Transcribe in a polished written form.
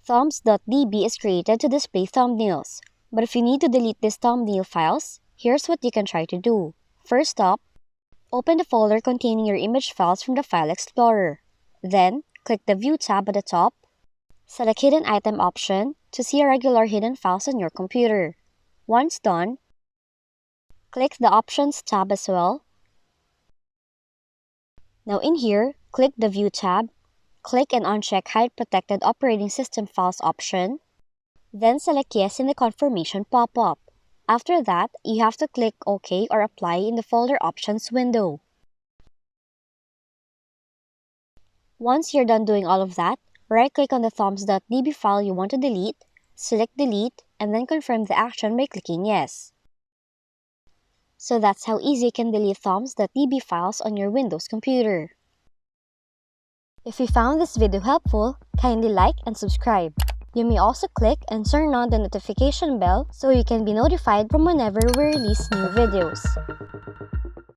thumbs.db is created to display thumbnails. But if you need to delete these thumbnail files, here's what you can try to do. First up, open the folder containing your image files from the File Explorer. Then, click the View tab at the top. Select Hidden Item option to see irregular hidden files on your computer. Once done, click the Options tab as well. Now in here, click the View tab. Click and uncheck Hide Protected Operating System Files option. Then select Yes in the confirmation pop-up. After that, you have to click OK or Apply in the Folder Options window. Once you're done doing all of that, right-click on the thumbs.db file you want to delete, select Delete, and then confirm the action by clicking Yes. So that's how easy you can delete thumbs.db files on your Windows computer. If you found this video helpful, kindly like and subscribe. You may also click and turn on the notification bell so you can be notified from whenever we release new videos.